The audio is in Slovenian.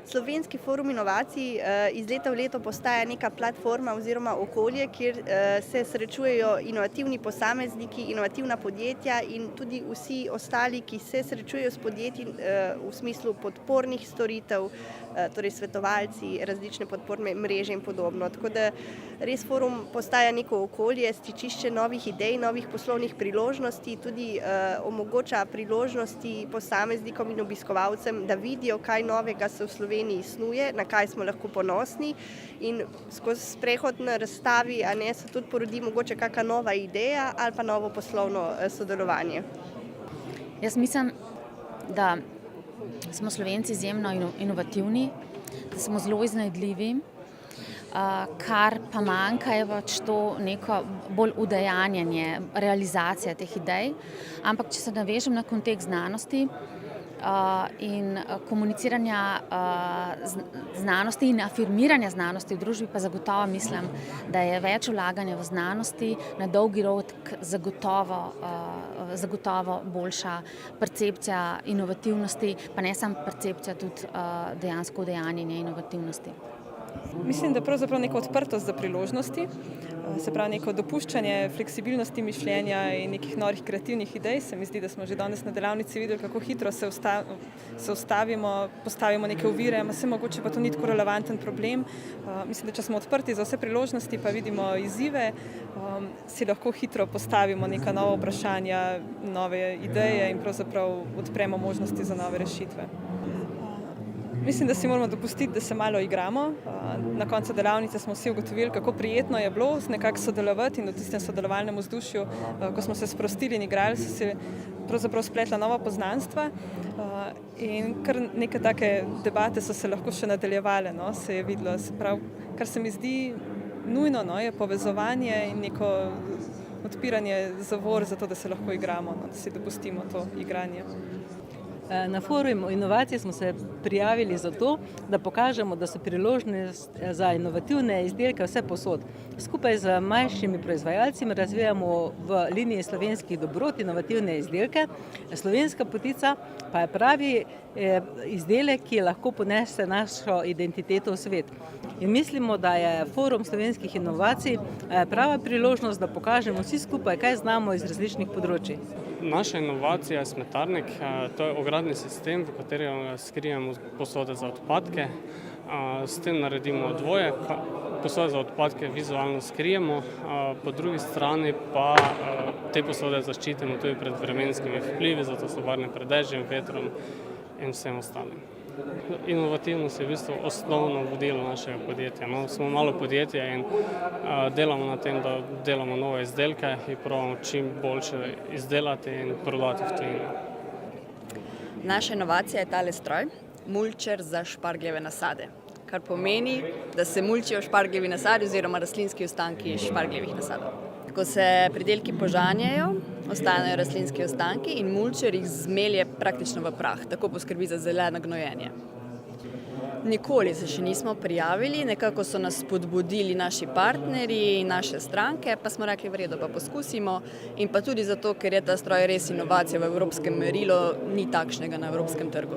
Slovenski forum inovacij iz leta v leto postaja neka platforma oziroma okolje, kjer se srečujejo inovativni posamezniki, inovativna podjetja in tudi vsi ostali, ki se srečujejo s podjetji v smislu podpornih storitev, torej svetovalci, različne podporne mreže in podobno. Tako da res forum postaja neko okolje, stičišče novih idej, novih poslovnih priložnosti, tudi omogoča priložnosti posameznikom in obiskovalcem, da vidijo, kaj novega se v Sloveniji snuje, na kaj smo lahko ponosni, in skozi sprehod na razstavi se tudi porodi mogoče kakšna nova ideja ali pa novo poslovno sodelovanje. Jaz mislim, da smo Slovenci izjemno inovativni, da smo zelo iznajdljivi, kar pa manjka je pač to neko bolj udejanjanje, realizacija teh idej. Ampak če se navežem na kontekst znanosti in komuniciranja znanosti in afirmiranja znanosti v družbi, pa zagotovo mislim, da je več vlaganja v znanosti na dolgi rok zagotovo boljša percepcija inovativnosti, pa ne samo percepcija, tudi dejansko udejanjanje inovativnosti. Mislim, da pravzaprav neka odprtost za priložnosti, se pravi neko dopuščanje fleksibilnosti mišljenja in nekih norih kreativnih idej. Se mi zdi, da smo že danes na delavnici videli, kako hitro se ustavimo, postavimo neke ovire, saj mogoče pa to ni tako relevanten problem. Mislim, da če smo odprti za vse priložnosti, pa vidimo izzive, si lahko hitro postavimo neka nova vprašanja, nove ideje in pravzaprav odpremo možnosti za nove rešitve. Mislim, da si moramo dopustiti, da se malo igramo. Na koncu delavnice smo vsi ugotovili, kako prijetno je bilo nekako sodelovati, in v tistem sodelovalnem vzdušju, ko smo se sprostili in igrali, so se pravzaprav spletla nova poznanstva, in kar neke take debate so se lahko še nadaljevale, se je videlo. Se pravi, kar se mi zdi nujno, je povezovanje in neko odpiranje zavor za to, da se lahko igramo, da si dopustimo to igranje. Na forumu inovacij smo se prijavili zato, da pokažemo, da so priložnosti za inovativne izdelke vse povsod. Skupaj z manjšimi proizvajalci razvijamo v liniji slovenskih dobrot inovativne izdelke. Slovenska potica pa je pravi izdelek, ki lahko ponese našo identiteto v svet. In mislimo, da je forum slovenskih inovacij prava priložnost, da pokažemo vsi skupaj, kaj znamo iz različnih področij. Naša inovacija je smetarnik, to je ogradni sistem, v katerem skrijemo posode za odpadke. S tem naredimo dvoje, posode za odpadke vizualno skrijemo, po drugi strani pa te posode zaščitimo tudi pred vremenskimi vplivi, zato so varne pred dežjem, vetrom in vsem ostalim. Inovativnost je v bistvu osnovno vodilo našega podjetja. Smo malo podjetje in delamo na tem, da delamo nove izdelke in probamo čim boljše izdelati in prodati v tujino. Naša inovacija je tale stroj, mulčer za špargljeve nasade, kar pomeni, da se mulčijo špargljevi nasadi oziroma rastlinski ostanki špargljevih nasadov. Ko se pridelki požanjejo, ostanejo rastlinski ostanki in mulčer jih zmelje praktično v prah, tako poskrbi za zeleno gnojenje. Nikoli se še nismo prijavili, nekako so nas spodbudili naši partnerji in naše stranke, pa smo rekli, v redu, pa poskusimo, in pa tudi zato, ker je ta stroj res inovacija v evropskem merilu, ni takšnega na evropskem trgu.